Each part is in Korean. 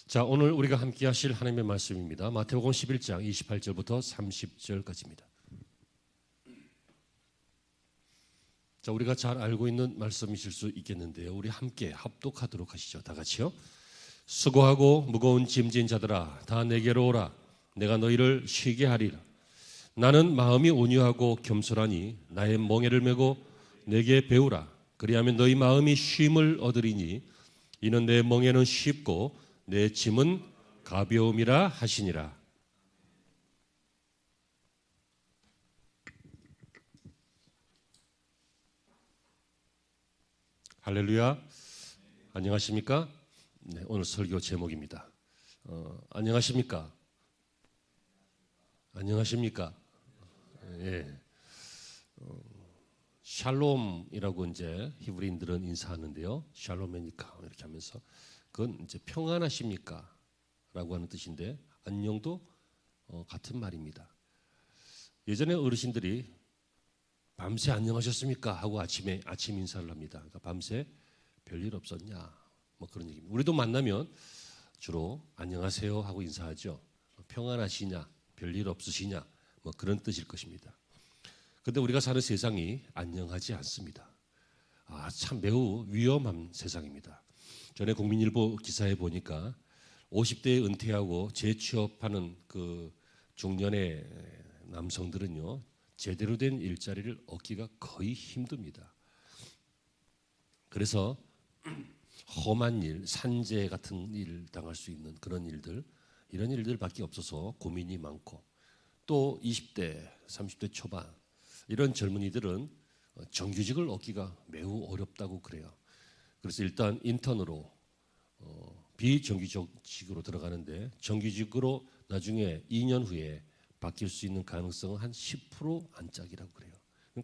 자, 오늘 우리가 함께 하실 하나님의 말씀입니다. 마태복음 11장 28절부터 30절까지입니다. 자, 우리가 잘 알고 있는 말씀이실 수 있겠는데요. 우리 함께 합독하도록 하시죠. 다 같이요. 수고하고 무거운 짐진 자들아, 다 내게로 오라. 내가 너희를 쉬게 하리라. 나는 마음이 온유하고 겸손하니 나의 멍에를 메고 내게 배우라. 그리하면 너희 마음이 쉼을 얻으리니 이는 내 멍에는 쉽고 내 짐은 가벼움이라 하시니라. 할렐루야. 안녕하십니까? 네, 오늘 설교 제목입니다. 안녕하십니까? 안녕하십니까? 예. 샬롬이라고 이제 히브리인들은 인사하는데요. 샬롬이니까 이렇게 하면서 그건 이제 평안하십니까? 라고 하는 뜻인데 안녕도 같은 말입니다. 예전에 어르신들이 밤새 안녕하셨습니까? 하고 아침 인사를 합니다. 그러니까 밤새 별일 없었냐? 뭐 그런 얘기입니다. 우리도 만나면 주로 안녕하세요 하고 인사하죠. 평안하시냐? 별일 없으시냐? 뭐 그런 뜻일 것입니다. 그런데 우리가 사는 세상이 안녕하지 않습니다. 참 매우 위험한 세상입니다. 전에 국민일보 기사에 보니까 50대에 은퇴하고 재취업하는 그 중년의 남성들은요, 제대로 된 일자리를 얻기가 거의 힘듭니다. 그래서 험한 일, 산재 같은 일 당할 수 있는 그런 일들, 이런 일들밖에 없어서 고민이 많고, 또 20대, 30대 초반 이런 젊은이들은 정규직을 얻기가 매우 어렵다고 그래요. 그래서 일단 인턴으로 비정규직으로 들어가는데 정규직으로 나중에 2년 후에 바뀔 수 있는 가능성은 한 10% 안짝이라고 그래요.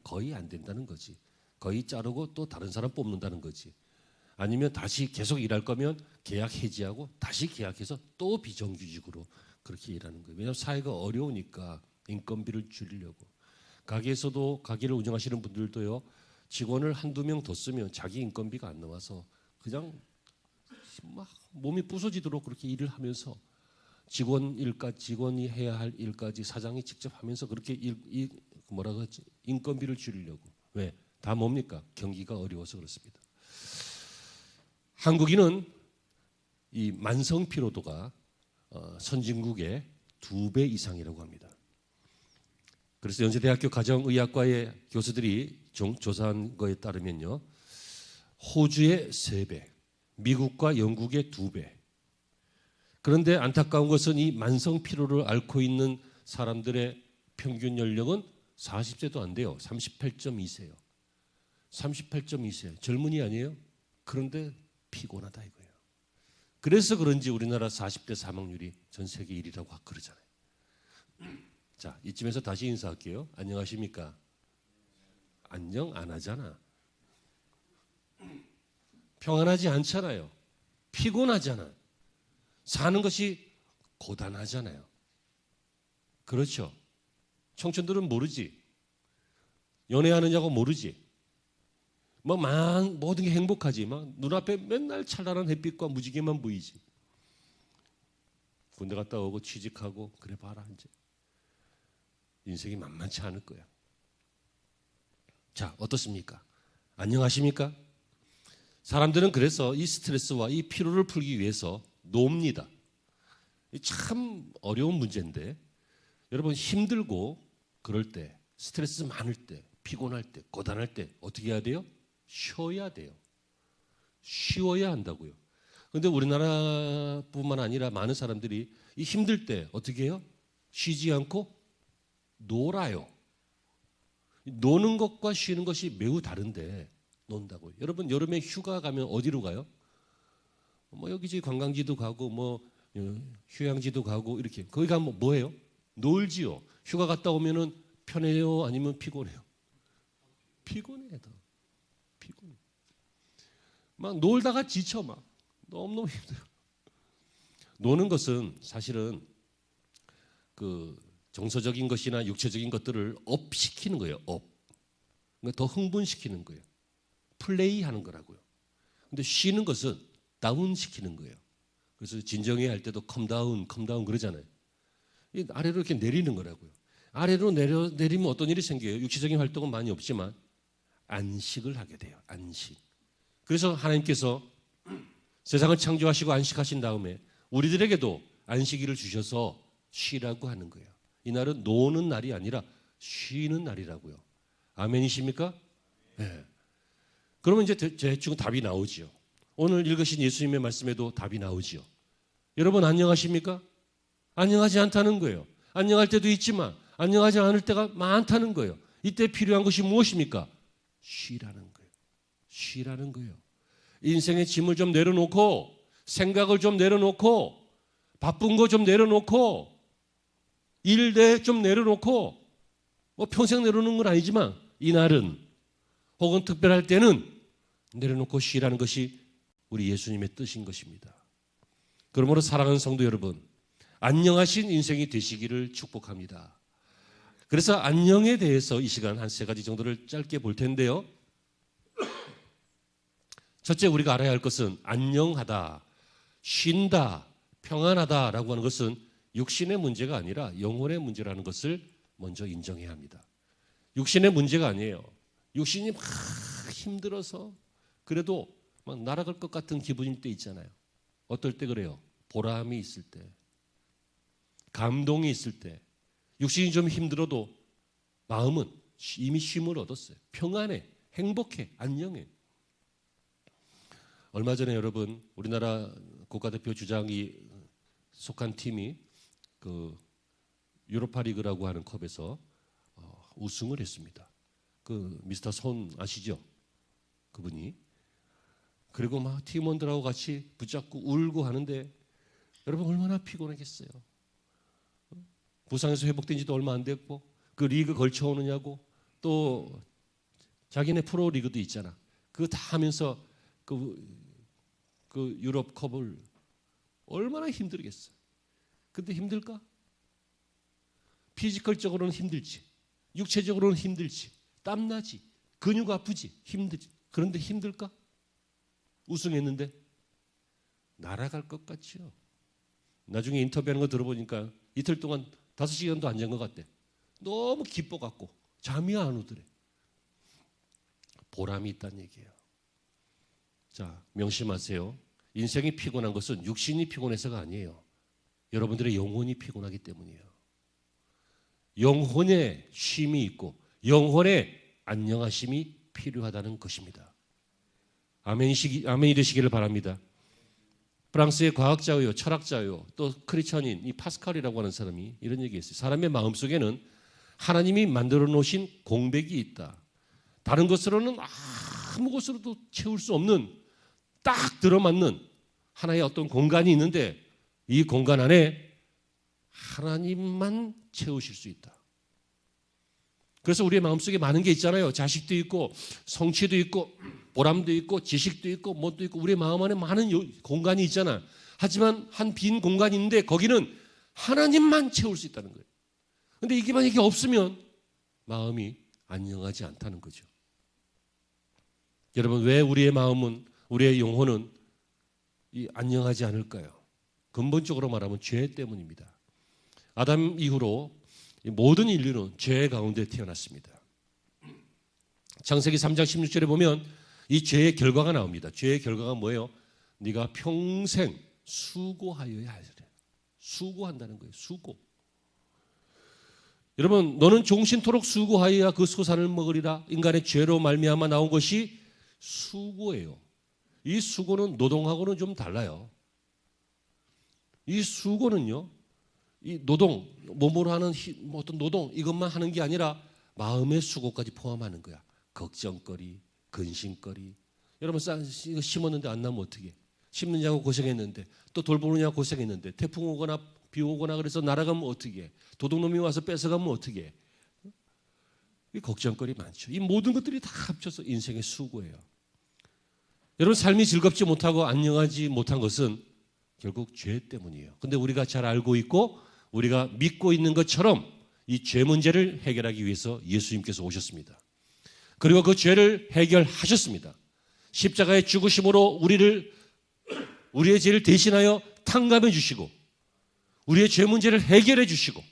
거의 안 된다는 거지. 거의 자르고 또 다른 사람 뽑는다는 거지. 아니면 다시 계속 일할 거면 계약 해지하고 다시 계약해서 또 비정규직으로 그렇게 일하는 거예요. 왜냐하면 사회가 어려우니까 인건비를 줄이려고. 가게에서도 가게를 운영하시는 분들도요, 직원을 한두 명 더 쓰면 자기 인건비가 안 나와서 그냥 막 몸이 부서지도록 그렇게 일을 하면서 직원이 해야 할 일까지 사장이 직접 하면서 그렇게 뭐라고 하지? 인건비를 줄이려고. 왜? 다 뭡니까? 경기가 어려워서 그렇습니다. 한국인은 이 만성 피로도가 선진국의 2배 이상이라고 합니다. 그래서 연세대학교 가정의학과의 교수들이 조사한 거에 따르면요, 호주의 3배, 미국과 영국의 2배. 그런데 안타까운 것은 이 만성 피로를 앓고 있는 사람들의 평균 연령은 40세도 안 돼요. 38.2세요. 38.2세. 젊은이 아니에요? 그런데 피곤하다 이거예요. 그래서 그런지 우리나라 40대 사망률이 전 세계 1위라고 그러잖아요. 자, 이쯤에서 다시 인사할게요. 안녕하십니까? 안녕 안 하잖아. 평안하지 않잖아요. 피곤하잖아. 사는 것이 고단하잖아요. 그렇죠? 청춘들은 모르지. 연애하느냐고 모르지. 모든 게 행복하지. 막 눈앞에 맨날 찬란한 햇빛과 무지개만 보이지. 군대 갔다 오고 취직하고 그래 봐라 이제. 인생이 만만치 않을 거야. 자, 어떻습니까? 안녕하십니까? 사람들은 그래서 이 스트레스와 이 피로를 풀기 위해서 놉니다. 참 어려운 문제인데 여러분 힘들고 그럴 때, 스트레스 많을 때, 피곤할 때, 고단할 때 어떻게 해야 돼요? 쉬어야 돼요. 쉬어야 한다고요. 그런데 우리나라뿐만 아니라 많은 사람들이 이 힘들 때 어떻게 해요? 쉬지 않고 놀아요. 노는 것과 쉬는 것이 매우 다른데 논다고요. 여러분 여름에 휴가 가면 어디로 가요? 뭐 여기저기 관광지도 가고 뭐 휴양지도 가고 이렇게 거기 가면 뭐해요? 놀지요. 휴가 갔다 오면은 편해요? 아니면 피곤해요? 피곤해. 피곤해. 막 놀다가 지쳐 막 너무너무 힘들어. 노는 것은 사실은 그 정서적인 것이나 육체적인 것들을 업시키는 거예요. 그러니까 더 흥분시키는 거예요. 플레이하는 거라고요. 근데 쉬는 것은 다운시키는 거예요. 그래서 진정해야 할 때도 컴다운 그러잖아요. 이 아래로 이렇게 내리는 거라고요. 아래로 내리면 어떤 일이 생겨요? 육체적인 활동은 많이 없지만 안식을 하게 돼요. 안식. 그래서 하나님께서 세상을 창조하시고 안식하신 다음에 우리들에게도 안식일을 주셔서 쉬라고 하는 거예요. 이날은 노는 날이 아니라 쉬는 날이라고요. 아멘이십니까? 네. 그러면 이제 대충 답이 나오지요. 오늘 읽으신 예수님의 말씀에도 답이 나오지요. 여러분 안녕하십니까? 안녕하지 않다는 거예요. 안녕할 때도 있지만 안녕하지 않을 때가 많다는 거예요. 이때 필요한 것이 무엇입니까? 쉬라는 거예요. 쉬라는 거예요. 인생의 짐을 좀 내려놓고 생각을 좀 내려놓고 바쁜 거 좀 내려놓고 일대 좀 내려놓고 뭐 평생 내려놓는 건 아니지만 이날은 혹은 특별할 때는 내려놓고 쉬라는 것이 우리 예수님의 뜻인 것입니다. 그러므로 사랑하는 성도 여러분, 안녕하신 인생이 되시기를 축복합니다. 그래서 안녕에 대해서 이 시간 한 3가지 정도를 짧게 볼 텐데요. 첫째 우리가 알아야 할 것은 안녕하다, 쉰다, 평안하다라고 하는 것은 육신의 문제가 아니라 영혼의 문제라는 것을 먼저 인정해야 합니다. 육신의 문제가 아니에요. 육신이 막 힘들어서 그래도 막 날아갈 것 같은 기분일 때 있잖아요. 어떨 때 그래요? 보람이 있을 때, 감동이 있을 때, 육신이 좀 힘들어도 마음은 이미 쉼을 얻었어요. 평안해, 행복해, 안녕해. 얼마 전에 여러분 우리나라 국가대표 주장이 속한 팀이 그 유로파리그라고 하는 컵에서 우승을 했습니다. 그 미스터 손 아시죠? 그분이. 그리고 막 팀원들하고 같이 붙잡고 울고 하는데 여러분 얼마나 피곤하겠어요. 부상에서 회복된 지도 얼마 안 됐고 그 리그 걸쳐오느냐고 또 자기네 프로 리그도 있잖아. 그거 다 하면서 그 유럽컵을 얼마나 힘들겠어. 근데 힘들까? 피지컬적으로는 힘들지. 육체적으로는 힘들지. 땀나지. 근육 아프지. 힘들지. 그런데 힘들까? 우승했는데 날아갈 것 같죠. 나중에 인터뷰하는 거 들어보니까 이틀 동안 5시간도 안 잔 것 같대. 너무 기뻐갖고 잠이 안 오더래. 보람이 있다는 얘기예요. 자, 명심하세요. 인생이 피곤한 것은 육신이 피곤해서가 아니에요. 여러분들의 영혼이 피곤하기 때문이에요. 영혼에 쉼이 있고 영혼에 안녕하심이 필요하다는 것입니다. 아멘이 되시기를 바랍니다. 프랑스의 과학자요, 철학자요, 또 크리스천인 이 파스칼이라고 하는 사람이 이런 얘기했어요. 사람의 마음속에는 하나님이 만들어 놓으신 공백이 있다. 다른 것으로는 아무 것으로도 채울 수 없는 딱 들어맞는 하나의 어떤 공간이 있는데 이 공간 안에 하나님만 채우실 수 있다. 그래서 우리의 마음속에 많은 게 있잖아요. 자식도 있고 성취도 있고 보람도 있고 지식도 있고 뭣도 있고 우리의 마음 안에 많은 공간이 있잖아. 하지만 한 빈 공간이 있는데 거기는 하나님만 채울 수 있다는 거예요. 그런데 이게 없으면 마음이 안녕하지 않다는 거죠. 여러분 왜 우리의 마음은 우리의 영혼은 안녕하지 않을까요? 근본적으로 말하면 죄 때문입니다. 아담 이후로 모든 인류는 죄 가운데 태어났습니다. 창세기 3장 16절에 보면 이 죄의 결과가 나옵니다. 죄의 결과가 뭐예요? 네가 평생 수고하여야 하리라. 수고한다는 거예요. 수고. 여러분 너는 종신토록 수고하여야 그 소산을 먹으리라. 인간의 죄로 말미암아 나온 것이 수고예요. 이 수고는 노동하고는 좀 달라요. 이 수고는요, 이 노동, 몸으로 하는 어떤 노동 이것만 하는 게 아니라 마음의 수고까지 포함하는 거야. 걱정거리, 근심거리. 여러분 이거 심었는데 안 나면 어떻게? 심느냐고 고생했는데 또 돌보느냐고 고생했는데 태풍 오거나 비 오거나 그래서 날아가면 어떻게? 도둑놈이 와서 뺏어가면 어떻게? 이 걱정거리 많죠. 이 모든 것들이 다 합쳐서 인생의 수고예요. 여러분 삶이 즐겁지 못하고 안녕하지 못한 것은 결국 죄 때문이에요. 그런데 우리가 잘 알고 있고 우리가 믿고 있는 것처럼 이 죄 문제를 해결하기 위해서 예수님께서 오셨습니다. 그리고 그 죄를 해결하셨습니다. 십자가의 죽으심으로 우리의 죄를 대신하여 다 상감해 주시고 우리의 죄 문제를 해결해 주시고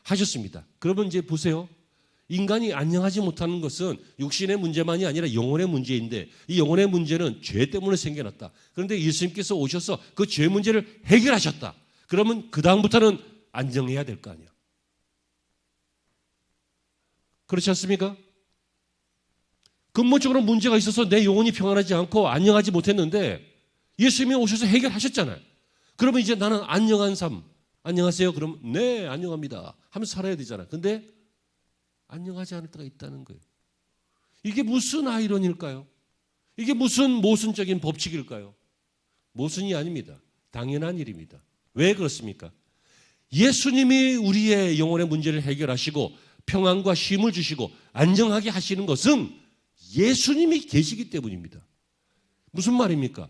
하셨습니다. 그러면 이제 보세요. 인간이 안녕하지 못하는 것은 육신의 문제만이 아니라 영혼의 문제인데 이 영혼의 문제는 죄 때문에 생겨났다. 그런데 예수님께서 오셔서 그 죄 문제를 해결하셨다. 그러면 그 다음부터는 안정해야 될 거 아니야. 그렇지 않습니까? 근본적으로 문제가 있어서 내 영혼이 평안하지 않고 안녕하지 못했는데 예수님이 오셔서 해결하셨잖아요. 그러면 이제 나는 안녕한 삶, 안녕하세요. 그럼 네, 안녕합니다 하면서 살아야 되잖아요. 근데 안녕하지 않을 때가 있다는 거예요. 이게 무슨 아이러니일까요? 이게 무슨 모순적인 법칙일까요? 모순이 아닙니다. 당연한 일입니다. 왜 그렇습니까? 예수님이 우리의 영혼의 문제를 해결하시고 평안과 쉼을 주시고 안정하게 하시는 것은 예수님이 계시기 때문입니다. 무슨 말입니까?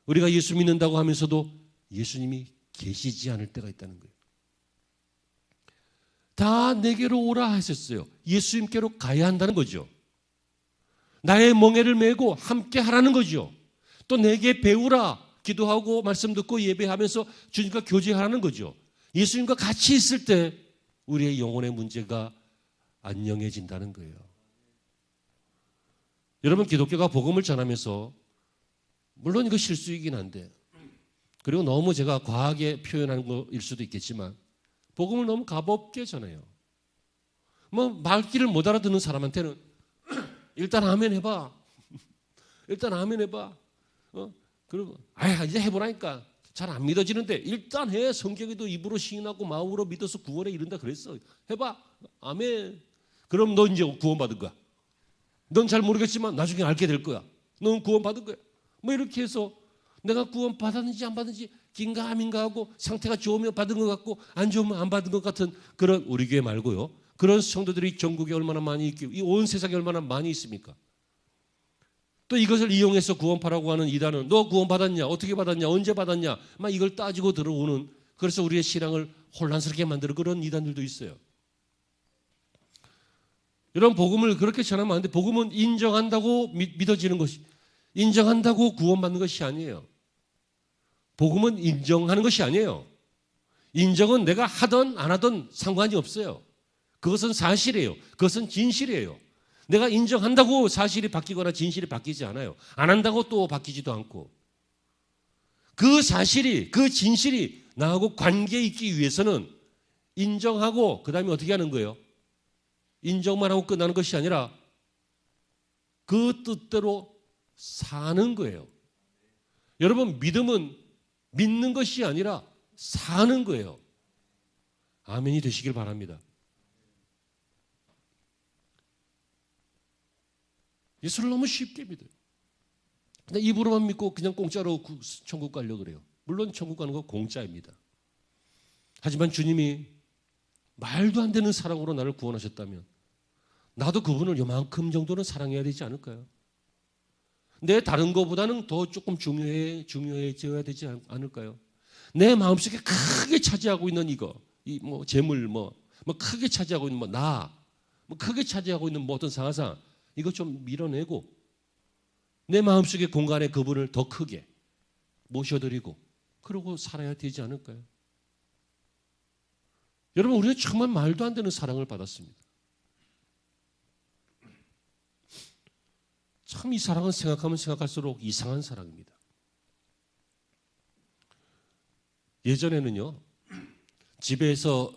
우리가 예수 믿는다고 하면서도 예수님이 계시지 않을 때가 있다는 거예요. 다 내게로 오라 하셨어요. 예수님께로 가야 한다는 거죠. 나의 멍에를 메고 함께 하라는 거죠. 또 내게 배우라, 기도하고 말씀 듣고 예배하면서 주님과 교제하라는 거죠. 예수님과 같이 있을 때 우리의 영혼의 문제가 안녕해진다는 거예요. 여러분, 기독교가 복음을 전하면서 물론 이거 실수이긴 한데 그리고 너무 제가 과하게 표현하는 거일 수도 있겠지만 복음을 너무 가볍게 전해요. 뭐 말귀를 못 알아듣는 사람한테는 일단 아멘 해봐. 일단 아멘 해봐. 그리고 이제 해보라니까 잘 안 믿어지는데 일단 해. 성경에도 입으로 시인하고 마음으로 믿어서 구원에 이른다 그랬어. 해봐. 아멘. 그럼 너 이제 구원받은 거야. 넌 잘 모르겠지만 나중에 알게 될 거야. 넌 구원받은 거야. 뭐 이렇게 해서 내가 구원 받았는지 안 받았는지 긴가 아닌가 하고 상태가 좋으면 받은 것 같고 안 좋으면 안 받은 것 같은 그런 우리 교회 말고요. 그런 성도들이 전국에 얼마나 많이 있고 이 온 세상에 얼마나 많이 있습니까? 또 이것을 이용해서 구원파라고 하는 이단은 너 구원 받았냐? 어떻게 받았냐? 언제 받았냐? 막 이걸 따지고 들어오는 그래서 우리의 신앙을 혼란스럽게 만드는 그런 이단들도 있어요. 이런 복음을 그렇게 전하면 안 돼. 복음은 인정한다고 믿어지는 것이 인정한다고 구원받는 것이 아니에요. 복음은 인정하는 것이 아니에요. 인정은 내가 하든 안 하든 상관이 없어요. 그것은 사실이에요. 그것은 진실이에요. 내가 인정한다고 사실이 바뀌거나 진실이 바뀌지 않아요. 안 한다고 또 바뀌지도 않고. 그 사실이, 그 진실이 나하고 관계에 있기 위해서는 인정하고 그 다음에 어떻게 하는 거예요? 인정만 하고 끝나는 것이 아니라 그 뜻대로 사는 거예요. 여러분, 믿음은 믿는 것이 아니라 사는 거예요. 아멘이 되시길 바랍니다. 예수를 너무 쉽게 믿어요. 근데 입으로만 믿고 그냥 공짜로 천국 가려고 그래요. 물론 천국 가는 거 공짜입니다. 하지만 주님이 말도 안 되는 사랑으로 나를 구원하셨다면 나도 그분을 요만큼 정도는 사랑해야 되지 않을까요? 내 다른 것보다는 더 조금 중요해져야 되지 않을까요? 내 마음속에 크게 차지하고 있는 이거, 이 뭐 재물, 뭐 크게 차지하고 있는 크게 차지하고 있는 어떤 상하상 이거 좀 밀어내고 내 마음속의 공간에 그분을 더 크게 모셔드리고 그러고 살아야 되지 않을까요? 여러분, 우리는 정말 말도 안 되는 사랑을 받았습니다. 참 이 사랑은 생각하면 생각할수록 이상한 사랑입니다. 예전에는요, 집에서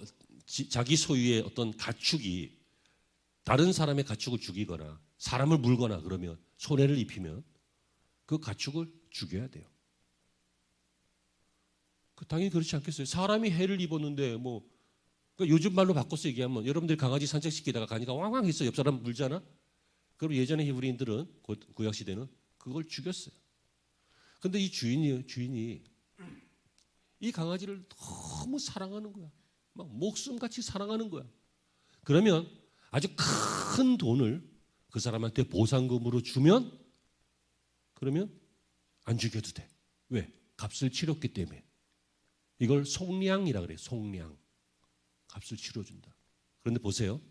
자기 소유의 어떤 가축이 다른 사람의 가축을 죽이거나 사람을 물거나 그러면 손해를 입히면 그 가축을 죽여야 돼요. 당연히 그렇지 않겠어요? 사람이 해를 입었는데 그러니까 요즘 말로 바꿔서 얘기하면 여러분들이 강아지 산책시키다가 가니까 왕왕 했어. 옆 사람 물잖아? 그럼 예전에 히브리인들은 구약시대는 그걸 죽였어요. 근데 이 주인이 이 강아지를 너무 사랑하는 거야. 막 목숨같이 사랑하는 거야. 그러면 아주 큰 돈을 그 사람한테 보상금으로 주면 그러면 안 죽여도 돼. 왜? 값을 치렀기 때문에. 이걸 속량이라 그래요. 속량. 값을 치러준다. 그런데 보세요.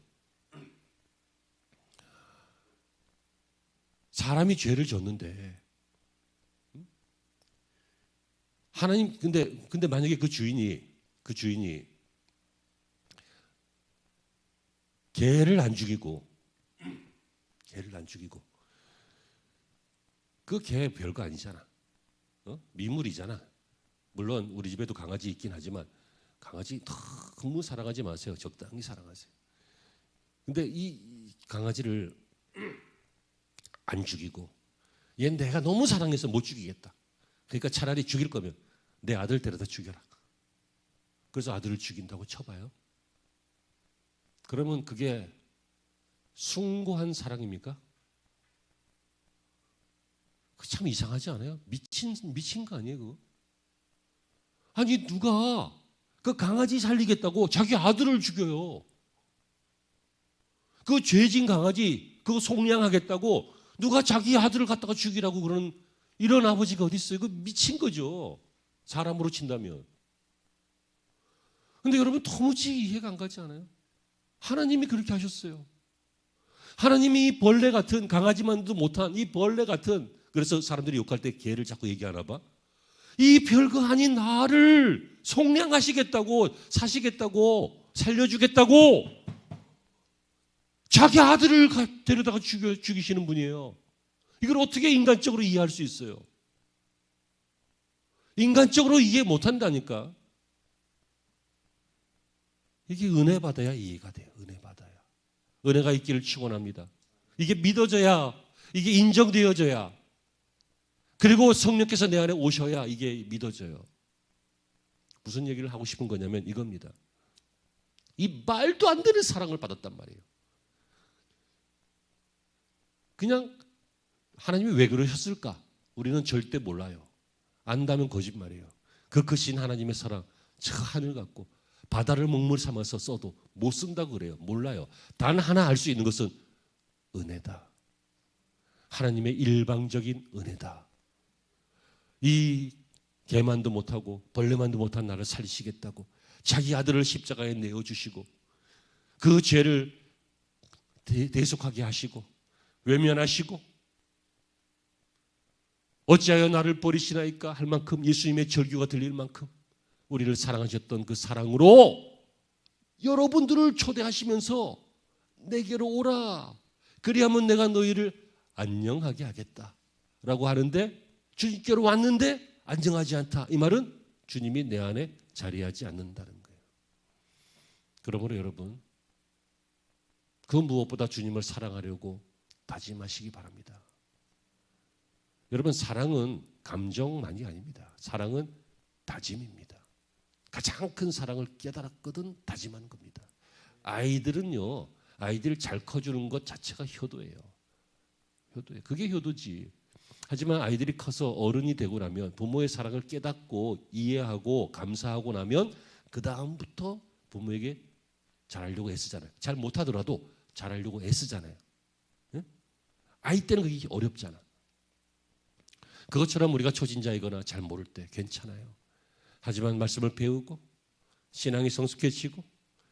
사람이 죄를 졌는데 하나님 근데 만약에 그 주인이 개를 안 죽이고 그 개 별거 아니잖아. 미물이잖아. 물론 우리 집에도 강아지 있긴 하지만 강아지 너무 사랑하지 마세요. 적당히 사랑하세요. 근데 이 강아지를 안 죽이고 얘 내가 너무 사랑해서 못 죽이겠다. 그러니까 차라리 죽일 거면 내 아들 데려다 죽여라. 그래서 아들을 죽인다고 쳐봐요. 그러면 그게 숭고한 사랑입니까? 참 이상하지 않아요? 미친 거 아니에요, 그거? 아니 누가 그 강아지 살리겠다고 자기 아들을 죽여요? 그 죄진 강아지 그거 속량하겠다고 누가 자기 아들을 갖다가 죽이라고 그러는 이런 아버지가 어디 있어요? 그 미친 거죠. 사람으로 친다면. 근데 여러분 도무지 이해가 안 가지 않아요? 하나님이 그렇게 하셨어요. 하나님이 이 벌레 같은 강아지만도 못한 이 벌레 같은 그래서 사람들이 욕할 때 개를 자꾸 얘기하나 봐. 이 별거 아닌 나를 속량하시겠다고 사시겠다고 살려주겠다고 자기 아들을 데려다가 죽이시는 분이에요. 이걸 어떻게 인간적으로 이해할 수 있어요? 인간적으로 이해 못한다니까. 이게 은혜 받아야 이해가 돼요. 은혜 받아야. 은혜가 있기를 축원합니다. 이게 믿어져야, 이게 인정되어져야, 그리고 성령께서 내 안에 오셔야 이게 믿어져요. 무슨 얘기를 하고 싶은 거냐면 이겁니다. 이 말도 안 되는 사랑을 받았단 말이에요. 그냥 하나님이 왜 그러셨을까? 우리는 절대 몰라요. 안다면 거짓말이에요. 그 크신 하나님의 사랑, 저 하늘 같고 바다를 먹물 삼아서 써도 못 쓴다고 그래요. 몰라요. 단 하나 알 수 있는 것은 은혜다. 하나님의 일방적인 은혜다. 이 개만도 못하고 벌레만도 못한 나를 살리시겠다고 자기 아들을 십자가에 내어주시고 그 죄를 대속하게 하시고 외면하시고 어찌하여 나를 버리시나이까 할 만큼 예수님의 절규가 들릴 만큼 우리를 사랑하셨던 그 사랑으로 여러분들을 초대하시면서 내게로 오라. 그리하면 내가 너희를 안녕하게 하겠다라고 하는데 주님께로 왔는데 안정하지 않다. 이 말은 주님이 내 안에 자리하지 않는다는 거예요. 그러므로 여러분 그 무엇보다 주님을 사랑하려고 다짐하시기 바랍니다. 여러분 사랑은 감정만이 아닙니다. 사랑은 다짐입니다. 가장 큰 사랑을 깨달았거든 다짐한 겁니다. 아이들은요, 아이들 잘 커주는 것 자체가 효도예요. 효도예요. 그게 효도지. 하지만 아이들이 커서 어른이 되고 나면 부모의 사랑을 깨닫고 이해하고 감사하고 나면 그 다음부터 부모에게 잘하려고 애쓰잖아요. 잘 못하더라도 잘하려고 애쓰잖아요. 응? 아이 때는 그게 어렵잖아. 그것처럼 우리가 초진자이거나 잘 모를 때 괜찮아요. 하지만 말씀을 배우고 신앙이 성숙해지고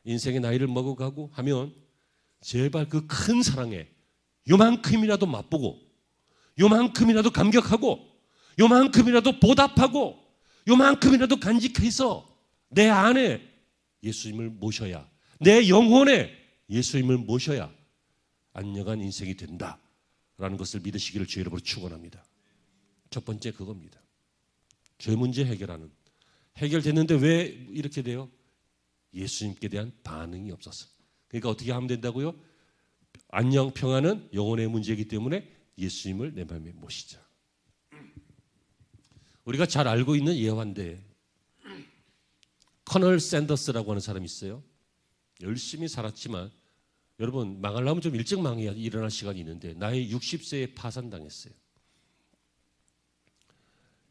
인생의 나이를 먹어가고 하면 제발 그 큰 사랑에 요만큼이라도 맛보고 요만큼이라도 감격하고 요만큼이라도 보답하고 요만큼이라도 간직해서 내 안에 예수님을 모셔야 내 영혼에 예수님을 모셔야 안녕한 인생이 된다라는 것을 믿으시기를 주의 이름으로 축원합니다. 첫 번째 그겁니다. 죄 문제 해결하는. 해결됐는데 왜 이렇게 돼요? 예수님께 대한 반응이 없었어. 그러니까 어떻게 하면 된다고요? 안녕 평안은 영혼의 문제이기 때문에 예수님을 내 마음에 모시자. 우리가 잘 알고 있는 예화인데 커널 샌더스라고 하는 사람이 있어요. 열심히 살았지만 여러분 망하려면 좀 일찍 망해야 일어날 시간이 있는데 나이 60세에 파산당했어요.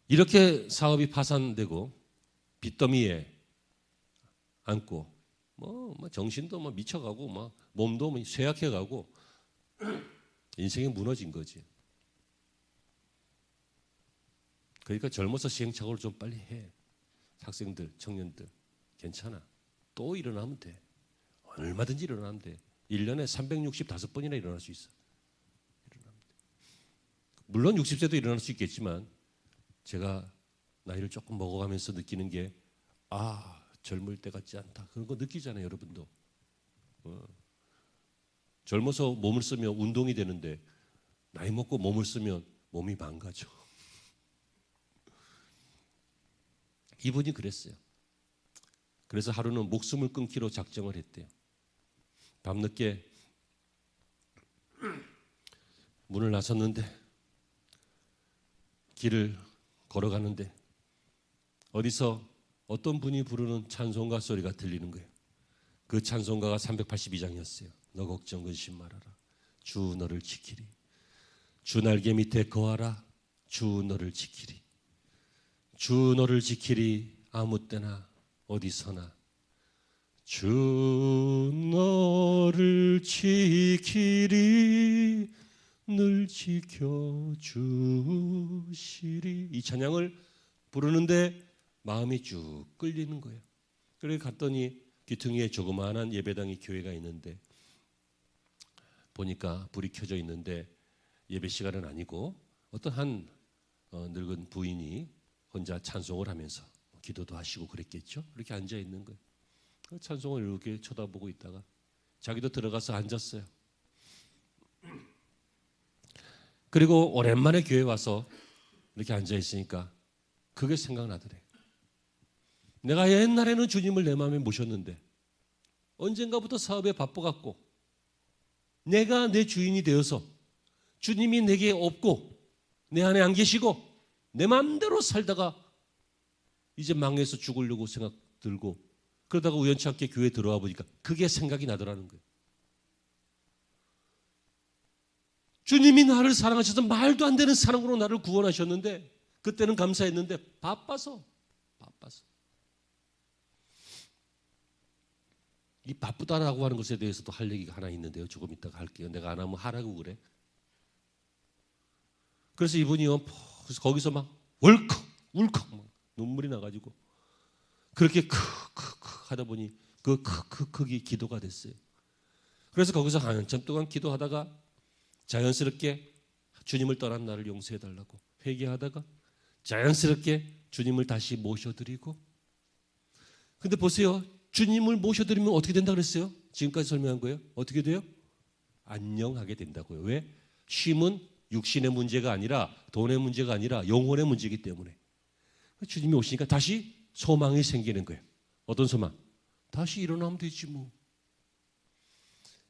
이렇게 사업이 파산되고 빚더미에 앉고 뭐 정신도 뭐 미쳐가고 막 몸도 뭐 쇠약해가고 인생이 무너진 거지. 그러니까 젊어서 시행착오를 좀 빨리 해. 학생들, 청년들 괜찮아. 또 일어나면 돼. 얼마든지 일어나면 돼. 1년에 365번이나 일어날 수 있어. 일어나면 돼. 물론 60세도 일어날 수 있겠지만 제가 나이를 조금 먹어가면서 느끼는 게 젊을 때 같지 않다. 그런 거 느끼잖아요, 여러분도. 젊어서 몸을 쓰면 운동이 되는데 나이 먹고 몸을 쓰면 몸이 망가져. 이분이 그랬어요. 그래서 하루는 목숨을 끊기로 작정을 했대요. 밤늦게 문을 나섰는데 길을 걸어가는데 어디서 어떤 분이 부르는 찬송가 소리가 들리는 거예요. 그 찬송가가 382장이었어요. 너 걱정 근심 말아라. 주 너를 지키리. 주 날개 밑에 거하라. 주 너를 지키리. 주 너를 지키리. 아무 때나 어디서나. 주 너를 지키리. 늘 지켜주시리. 이 찬양을 부르는데 마음이 쭉 끌리는 거예요. 그래서 갔더니 귀퉁이에 조그마한 예배당이 교회가 있는데 보니까 불이 켜져 있는데 예배 시간은 아니고 어떤 한 늙은 부인이 혼자 찬송을 하면서 기도도 하시고 그랬겠죠. 이렇게 앉아 있는 거예요. 찬송을 이렇게 쳐다보고 있다가 자기도 들어가서 앉았어요. 그리고 오랜만에 교회 와서 이렇게 앉아 있으니까 그게 생각나더래. 내가 옛날에는 주님을 내 마음에 모셨는데 언젠가부터 사업에 바빠갖고 내가 내 주인이 되어서 주님이 내게 없고 내 안에 안 계시고 내 마음대로 살다가 이제 망해서 죽으려고 생각 들고 그러다가 우연치 않게 교회에 들어와 보니까 그게 생각이 나더라는 거예요. 주님이 나를 사랑하셔서 말도 안 되는 사랑으로 나를 구원하셨는데 그때는 감사했는데 바빠서 이 바쁘다라고 하는 것에 대해서도 할 얘기가 하나 있는데요. 조금 이따가 할게요. 내가 안 하면 하라고 그래. 그래서 이분이요, 거기서 막 울컥 막 눈물이 나가지고 그렇게 크크크 하다 보니 그 크크크이 기도가 됐어요. 그래서 거기서 한참 동안 기도하다가 자연스럽게 주님을 떠난 나를 용서해달라고 회개하다가 자연스럽게 주님을 다시 모셔드리고 근데 보세요. 주님을 모셔드리면 어떻게 된다 그랬어요? 지금까지 설명한 거예요. 어떻게 돼요? 안녕하게 된다고요. 왜? 쉼은 육신의 문제가 아니라 돈의 문제가 아니라 영혼의 문제이기 때문에 주님이 오시니까 다시 소망이 생기는 거예요. 어떤 소망? 다시 일어나면 되지 뭐.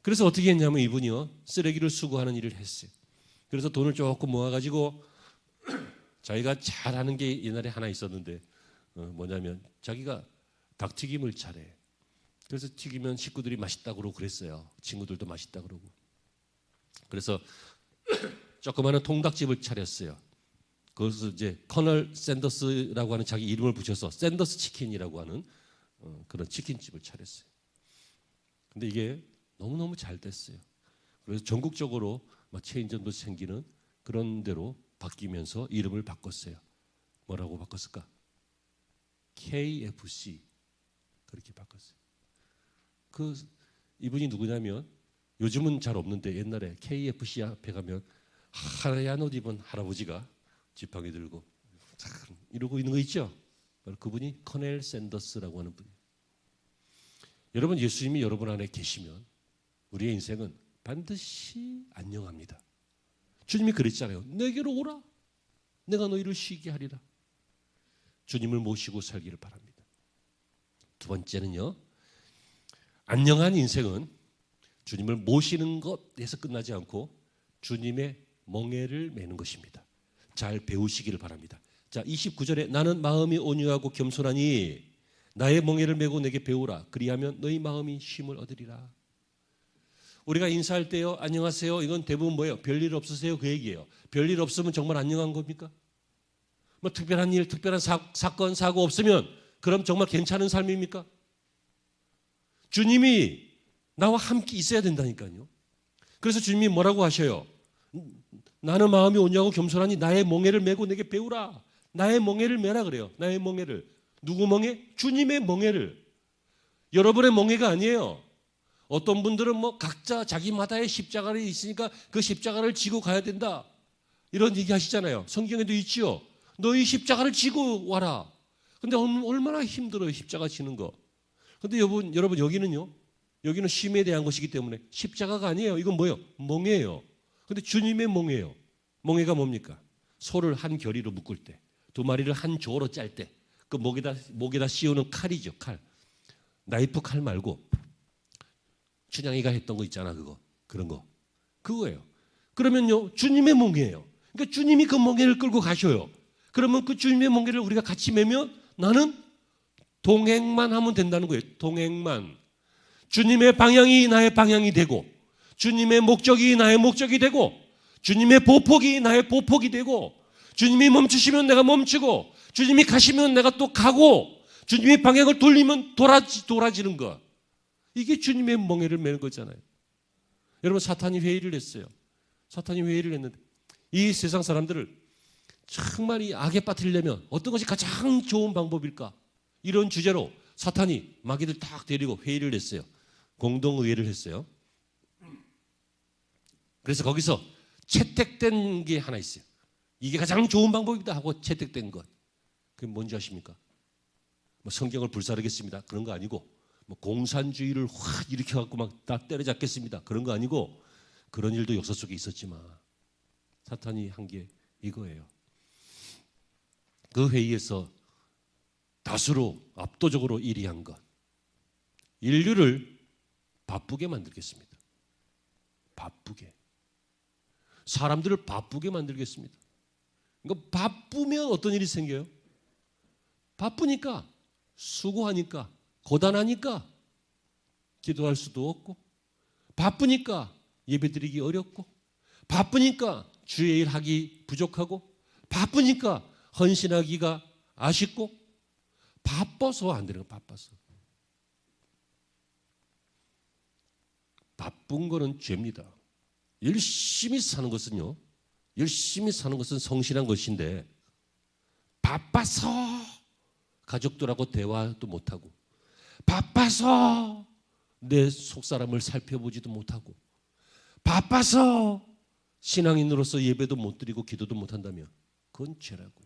그래서 어떻게 했냐면 이분이요. 쓰레기를 수거하는 일을 했어요. 그래서 돈을 조금 모아가지고 자기가 잘하는 게 옛날에 하나 있었는데 뭐냐면 자기가 닭튀김을 잘해. 그래서 튀기면 식구들이 맛있다고 그러고 그랬어요. 친구들도 맛있다고 그러고. 그래서 조그마한 통닭집을 차렸어요. 그래서 이제 커널 샌더스라고 하는 자기 이름을 붙여서 샌더스 치킨이라고 하는 그런 치킨집을 차렸어요. 근데 이게 너무너무 잘 됐어요. 그래서 전국적으로 체인점도 생기는 그런 데로 바뀌면서 이름을 바꿨어요. 뭐라고 바꿨을까? KFC 그렇게 바꿨어요. 이분이 누구냐면 요즘은 잘 없는데 옛날에 KFC 앞에 가면 하얀 옷 입은 할아버지가 지팡이 들고 참 이러고 있는 거 있죠? 바로 그분이 커넬 샌더스라고 하는 분이에요. 여러분 예수님이 여러분 안에 계시면 우리의 인생은 반드시 안녕합니다. 주님이 그랬잖아요. 내게로 오라. 내가 너희를 쉬게 하리라. 주님을 모시고 살기를 바랍니다. 두 번째는요. 안녕한 인생은 주님을 모시는 것에서 끝나지 않고 주님의 멍에를 매는 것입니다. 잘 배우시기를 바랍니다. 자, 29절에 나는 마음이 온유하고 겸손하니 나의 멍에를 메고 내게 배우라. 그리하면 너희 마음이 쉼을 얻으리라. 우리가 인사할 때요. 안녕하세요. 이건 대부분 뭐예요? 별일 없으세요? 그 얘기예요. 별일 없으면 정말 안녕한 겁니까? 뭐 특별한 일, 특별한 사건, 사고 없으면 그럼 정말 괜찮은 삶입니까? 주님이 나와 함께 있어야 된다니까요. 그래서 주님이 뭐라고 하셔요? 나는 마음이 온유하고 겸손하니 나의 멍에를 메고 내게 배우라. 나의 멍에를 메라 그래요. 나의 멍에를. 누구 멍에? 주님의 멍에를. 여러분의 멍에가 아니에요. 어떤 분들은 뭐 각자 자기마다의 십자가를 있으니까 그 십자가를 지고 가야 된다. 이런 얘기 하시잖아요. 성경에도 있지요. 너희 십자가를 지고 와라. 근데 얼마나 힘들어요, 십자가 지는 거. 근데 여러분 여기는요. 여기는 쉼에 대한 것이기 때문에 십자가가 아니에요. 이건 뭐예요? 멍에예요. 근데 주님의 멍에예요. 멍에가 뭡니까? 소를 한 겨리로 묶을 때, 두 마리를 한 조로 짤 때, 그 목에다 씌우는 칼이죠, 칼. 나이프 칼 말고 춘향이가 했던 거 있잖아, 그런 거. 그거예요. 그러면요, 주님의 멍에예요. 그러니까 주님이 그 멍에를 끌고 가셔요. 그러면 그 주님의 멍에를 우리가 같이 매면 나는 동행만 하면 된다는 거예요. 동행만. 주님의 방향이 나의 방향이 되고, 주님의 목적이 나의 목적이 되고, 주님의 보폭이 나의 보폭이 되고, 주님이 멈추시면 내가 멈추고, 주님이 가시면 내가 또 가고, 주님이 방향을 돌리면 돌아지는 것. 이게 주님의 멍에를 매는 거잖아요. 여러분, 사탄이 회의를 했어요. 사탄이 회의를 했는데 이 세상 사람들을 정말 이 악에 빠뜨리려면 어떤 것이 가장 좋은 방법일까? 이런 주제로 사탄이 마귀들 딱 데리고 회의를 했어요. 공동의회를 했어요. 그래서 거기서 채택된 게 하나 있어요. 이게 가장 좋은 방법이다 하고 채택된 것. 그게 뭔지 아십니까? 뭐 성경을 불사르겠습니다. 그런 거 아니고, 뭐 공산주의를 확 일으켜갖고 막 다 때려잡겠습니다. 그런 거 아니고, 그런 일도 역사 속에 있었지만 사탄이 한 게 이거예요. 그 회의에서 다수로 압도적으로 1위 한 것. 인류를 바쁘게 만들겠습니다. 바쁘게. 사람들을 바쁘게 만들겠습니다. 그러니까 바쁘면 어떤 일이 생겨요? 바쁘니까, 수고하니까, 고단하니까 기도할 수도 없고, 바쁘니까 예배드리기 어렵고, 바쁘니까 주의 일 하기 부족하고, 바쁘니까 헌신하기가 아쉽고, 바빠서 안 되는 거예요. 바빠서. 바쁜 거는 죄입니다. 열심히 사는 것은요, 열심히 사는 것은 성실한 것인데, 바빠서 가족들하고 대화도 못하고, 바빠서 내 속사람을 살펴보지도 못하고, 바빠서 신앙인으로서 예배도 못 드리고 기도도 못한다면 그건 죄라고요.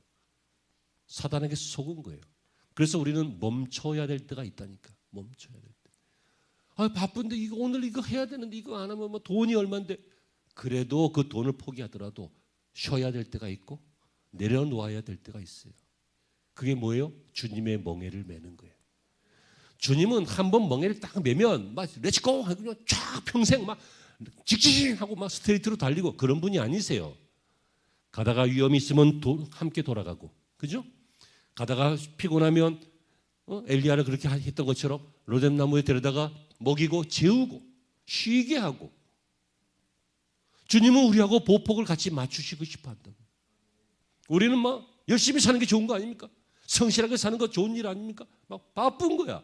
사단에게 속은 거예요. 그래서 우리는 멈춰야 될 때가 있다니까. 멈춰야 될 때. 아, 바쁜데 오늘 이거 해야 되는데 이거 안 하면 뭐 돈이 얼만데. 그래도 그 돈을 포기하더라도 쉬어야 될 때가 있고 내려놓아야 될 때가 있어요. 그게 뭐예요? 주님의 멍에를 매는 거예요. 주님은 한 번 멍에를 딱 매면 막 렛츠고 하고 그냥 쫙 평생 막 직진하고 막 스트레이트로 달리고 그런 분이 아니세요. 가다가 위험이 있으면 함께 돌아가고, 그죠? 가다가 피곤하면 엘리야를 그렇게 했던 것처럼 로뎀나무에 데려다가 먹이고 재우고 쉬게 하고, 주님은 우리하고 보폭을 같이 맞추시고 싶어 한다고. 우리는 막 열심히 사는 게 좋은 거 아닙니까? 성실하게 사는 거 좋은 일 아닙니까? 막 바쁜 거야.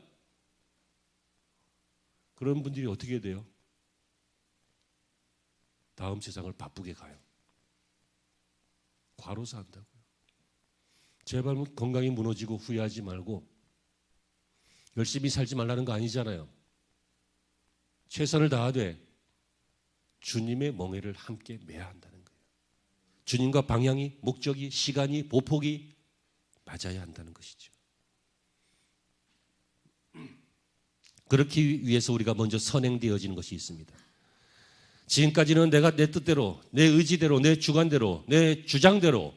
그런 분들이 어떻게 돼요? 다음 세상을 바쁘게 가요. 과로사 한다고요. 제발 건강이 무너지고 후회하지 말고 열심히 살지 말라는 거 아니잖아요. 최선을 다하되 주님의 멍에를 함께 매야 한다는 거예요. 주님과 방향이, 목적이, 시간이, 보폭이 맞아야 한다는 것이죠. 그렇기 위해서 우리가 먼저 선행되어지는 것이 있습니다. 지금까지는 내가 내 뜻대로, 내 의지대로, 내 주관대로, 내 주장대로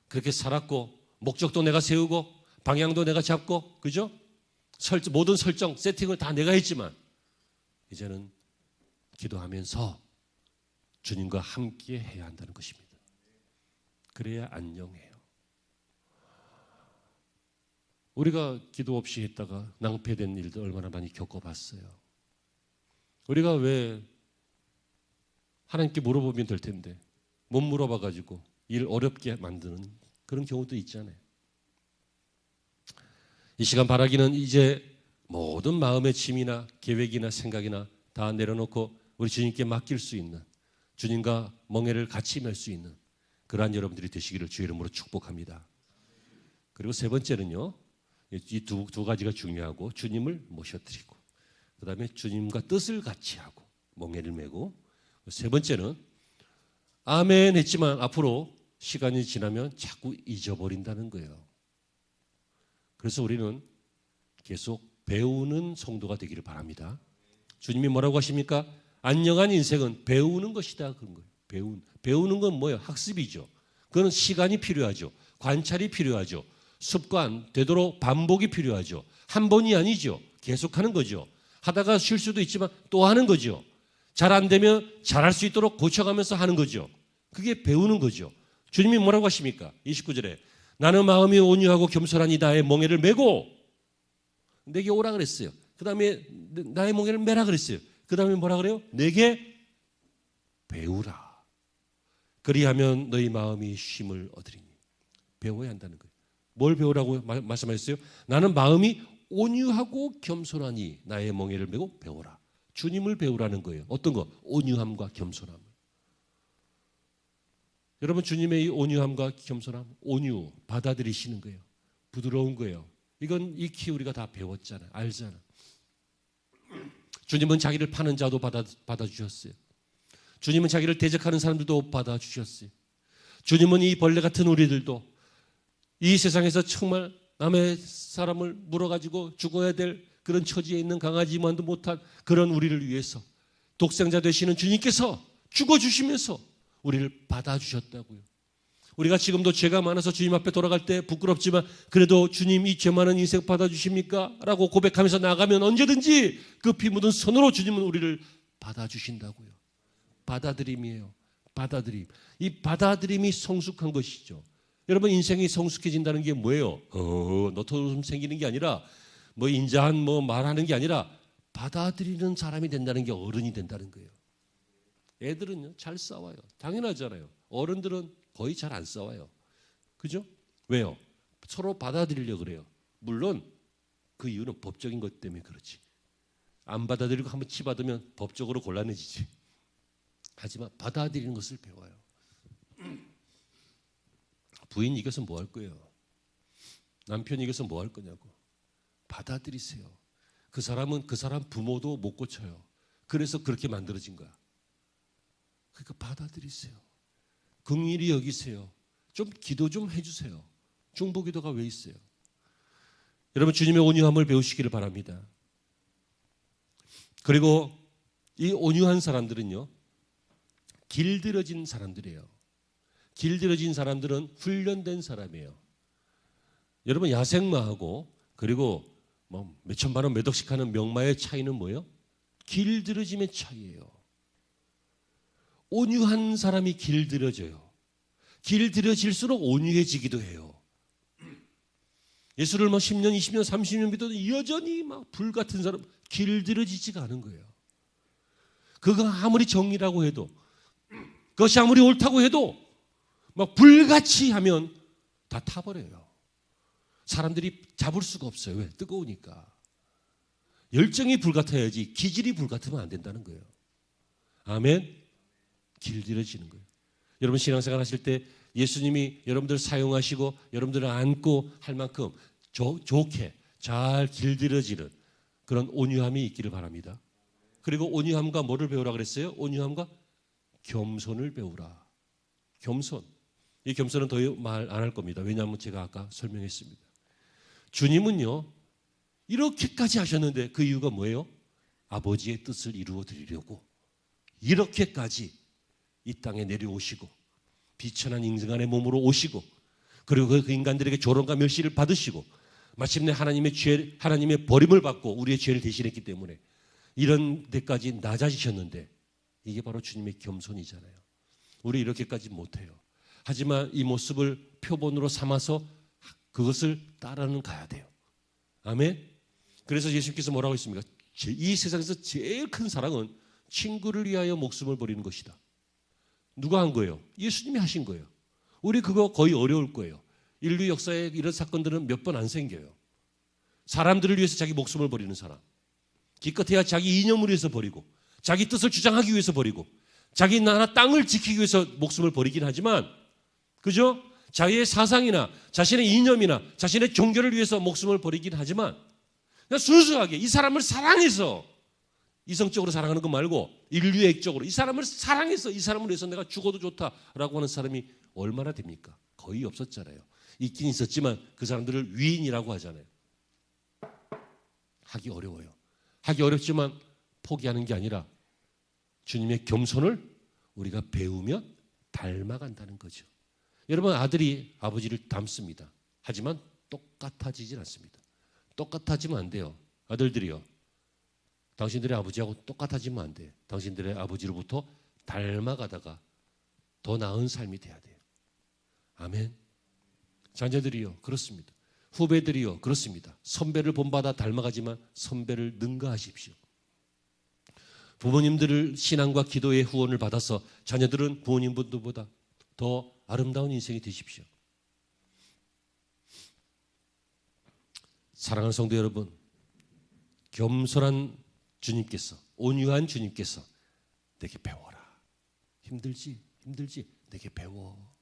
그렇게 살았고, 목적도 내가 세우고 방향도 내가 잡고, 그죠? 모든 설정, 세팅을 다 내가 했지만 이제는 기도하면서 주님과 함께 해야 한다는 것입니다. 그래야 안녕해요. 우리가 기도 없이 했다가 낭패된 일도 얼마나 많이 겪어봤어요. 우리가 왜 하나님께 물어보면 될 텐데 못 물어봐가지고 일 어렵게 만드는 그런 경우도 있잖아요. 이 시간 바라기는 이제 모든 마음의 짐이나 계획이나 생각이나 다 내려놓고 우리 주님께 맡길 수 있는, 주님과 멍에를 같이 맬 수 있는 그러한 여러분들이 되시기를 주의 이름으로 축복합니다. 그리고 세 번째는요, 이 두 가지가 중요하고, 주님을 모셔드리고, 그 다음에 주님과 뜻을 같이 하고 멍에를 메고, 세 번째는 아멘 했지만 앞으로 시간이 지나면 자꾸 잊어버린다는 거예요. 그래서 우리는 계속 배우는 성도가 되기를 바랍니다. 주님이 뭐라고 하십니까? 안녕한 인생은 배우는 것이다. 그런 거예요. 배우는 건 뭐예요? 학습이죠. 그건 시간이 필요하죠. 관찰이 필요하죠. 습관, 되도록 반복이 필요하죠. 한 번이 아니죠. 계속하는 거죠. 하다가 쉴 수도 있지만 또 하는 거죠. 잘 안 되면 잘할 수 있도록 고쳐가면서 하는 거죠. 그게 배우는 거죠. 주님이 뭐라고 하십니까? 29절에 나는 마음이 온유하고 겸손하니 나의 멍에를 메고 내게 오라 그랬어요. 그 다음에 나의 멍에를 메라 그랬어요. 그 다음에 뭐라 그래요? 내게 배우라. 그리하면 너희 마음이 쉼을 얻으리니. 배워야 한다는 거예요. 뭘 배우라고 말씀하셨어요? 나는 마음이 온유하고 겸손하니 나의 멍에를 메고 배워라. 주님을 배우라는 거예요. 어떤 거? 온유함과 겸손함. 여러분 주님의 이 온유함과 겸손함, 온유 받아들이시는 거예요. 부드러운 거예요. 이건 익히 우리가 다 배웠잖아요. 알잖아요. 주님은 자기를 파는 자도 받아주셨어요. 주님은 자기를 대적하는 사람들도 받아주셨어요. 주님은 이 벌레 같은 우리들도 이 세상에서 정말 남의 사람을 물어가지고 죽어야 될 그런 처지에 있는 강아지만도 못한 그런 우리를 위해서 독생자 되시는 주님께서 죽어주시면서 우리를 받아주셨다고요. 우리가 지금도 죄가 많아서 주님 앞에 돌아갈 때 부끄럽지만 그래도 주님 이 죄 많은 인생 받아주십니까? 라고 고백하면서 나가면 언제든지 그 피 묻은 손으로 주님은 우리를 받아주신다고요. 받아들임이에요. 받아들임. 이 받아들임이 성숙한 것이죠. 여러분 인생이 성숙해진다는 게 뭐예요? 너처럼 생기는 게 아니라 뭐 인자한 뭐 말하는 게 아니라 받아들이는 사람이 된다는 게 어른이 된다는 거예요. 애들은요 잘 싸워요. 당연하잖아요. 어른들은 거의 잘 안 싸워요. 그죠? 왜요? 서로 받아들이려고 그래요. 물론 그 이유는 법적인 것 때문에 그렇지. 안 받아들이고 한번 치받으면 법적으로 곤란해지지. 하지만 받아들이는 것을 배워요. 부인 이겨서 뭐 할 거예요? 남편 이겨서 뭐 할 거냐고. 받아들이세요. 그 사람은 그 사람 부모도 못 고쳐요. 그래서 그렇게 만들어진 거야. 그러니까 받아들이세요. 긍휼히 여기세요. 좀 기도 좀 해주세요. 중보기도가 왜 있어요? 여러분 주님의 온유함을 배우시기를 바랍니다. 그리고 이 온유한 사람들은요 길들여진 사람들이에요. 길들여진 사람들은 훈련된 사람이에요. 여러분 야생마하고 그리고 뭐 몇천만 원 몇 억씩 하는 명마의 차이는 뭐예요? 길들여짐의 차이예요. 온유한 사람이 길들여져요. 길들여질수록 온유해지기도 해요. 예수를 뭐 10년, 20년, 30년 믿어도 여전히 막 불같은 사람 길들여지지가 않은 거예요. 그거 아무리 정의라고 해도 그것이 아무리 옳다고 해도 막 불같이 하면 다 타버려요. 사람들이 잡을 수가 없어요. 왜? 뜨거우니까. 열정이 불같아야지 기질이 불같으면 안 된다는 거예요. 아멘. 길들여지는 거예요. 여러분 신앙생활 하실 때 예수님이 여러분들 사용하시고 여러분들을 안고 할 만큼 좋게 잘 길들여지는 그런 온유함이 있기를 바랍니다. 그리고 온유함과 뭐를 배우라 그랬어요? 온유함과 겸손을 배우라. 겸손. 이 겸손은 더 말 안 할 겁니다. 왜냐하면 제가 아까 설명했습니다. 주님은요 이렇게까지 하셨는데 그 이유가 뭐예요? 아버지의 뜻을 이루어 드리려고 이렇게까지 이 땅에 내려오시고 비천한 인간의 몸으로 오시고 그리고 그 인간들에게 조롱과 멸시를 받으시고 마침내 하나님의 버림을 받고 우리의 죄를 대신했기 때문에 이런 데까지 낮아지셨는데 이게 바로 주님의 겸손이잖아요. 우리 이렇게까지 못해요. 하지만 이 모습을 표본으로 삼아서 그것을 따라는 가야 돼요. 아멘. 그래서 예수님께서 뭐라고 했습니까? 이 세상에서 제일 큰 사랑은 친구를 위하여 목숨을 버리는 것이다. 누가 한 거예요? 예수님이 하신 거예요. 우리 그거 거의 어려울 거예요. 인류 역사에 이런 사건들은 몇 번 안 생겨요. 사람들을 위해서 자기 목숨을 버리는 사람. 기껏해야 자기 이념을 위해서 버리고 자기 뜻을 주장하기 위해서 버리고 자기 나라 땅을 지키기 위해서 목숨을 버리긴 하지만 그죠? 자기의 사상이나 자신의 이념이나 자신의 종교를 위해서 목숨을 버리긴 하지만 그냥 순수하게 이 사람을 사랑해서 이성적으로 사랑하는 거 말고 인류애적으로 이 사람을 사랑해서 이 사람을 위해서 내가 죽어도 좋다라고 하는 사람이 얼마나 됩니까? 거의 없었잖아요. 있긴 있었지만 그 사람들을 위인이라고 하잖아요. 하기 어려워요. 하기 어렵지만 포기하는 게 아니라 주님의 겸손을 우리가 배우며 닮아간다는 거죠. 여러분, 아들이 아버지를 닮습니다. 하지만 똑같아지질 않습니다. 똑같아지면 안 돼요. 아들들이요, 당신들의 아버지하고 똑같아지면 안 돼요. 당신들의 아버지로부터 닮아가다가 더 나은 삶이 돼야 돼요. 아멘. 자녀들이요, 그렇습니다. 후배들이요, 그렇습니다. 선배를 본받아 닮아가지만 선배를 능가하십시오. 부모님들을 신앙과 기도의 후원을 받아서 자녀들은 부모님분들보다 더 아름다운 인생이 되십시오. 사랑하는 성도 여러분, 겸손한 주님께서, 온유한 주님께서 내게 배워라. 힘들지? 내게 배워.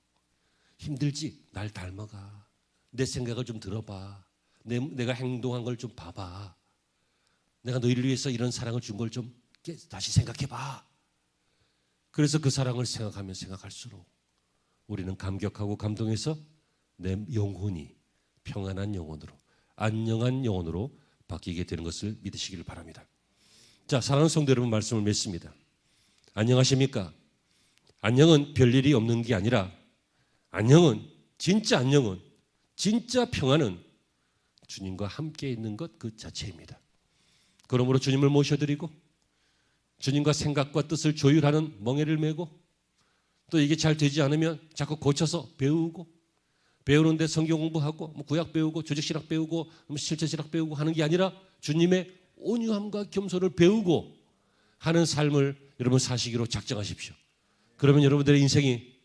힘들지? 날 닮아가. 내 생각을 좀 들어봐. 내가 행동한 걸 좀 봐봐. 내가 너희를 위해서 이런 사랑을 준 걸 좀 다시 생각해봐. 그래서 그 사랑을 생각하면 생각할수록 우리는 감격하고 감동해서 내 영혼이 평안한 영혼으로, 안녕한 영혼으로 바뀌게 되는 것을 믿으시기를 바랍니다. 자, 사랑하는 성도 여러분, 말씀을 맺습니다. 안녕하십니까? 안녕은 별일이 없는 게 아니라 안녕은, 진짜 안녕은, 진짜 평안은 주님과 함께 있는 것 그 자체입니다. 그러므로 주님을 모셔드리고 주님과 생각과 뜻을 조율하는 멍에를 메고 또 이게 잘 되지 않으면 자꾸 고쳐서 배우고, 배우는데 성경 공부하고 구약 배우고 조직신학 배우고 실천신학 배우고 하는 게 아니라 주님의 온유함과 겸손을 배우고 하는 삶을 여러분 사시기로 작정하십시오. 그러면 여러분들의 인생이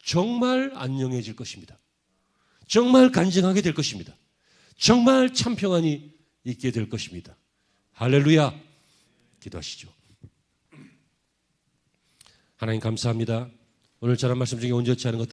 정말 안녕해질 것입니다. 정말 간증하게 될 것입니다. 정말 참 평안이 있게 될 것입니다. 할렐루야. 기도하시죠. 하나님 감사합니다. 오늘 전한 말씀 중에 온전치 않은 것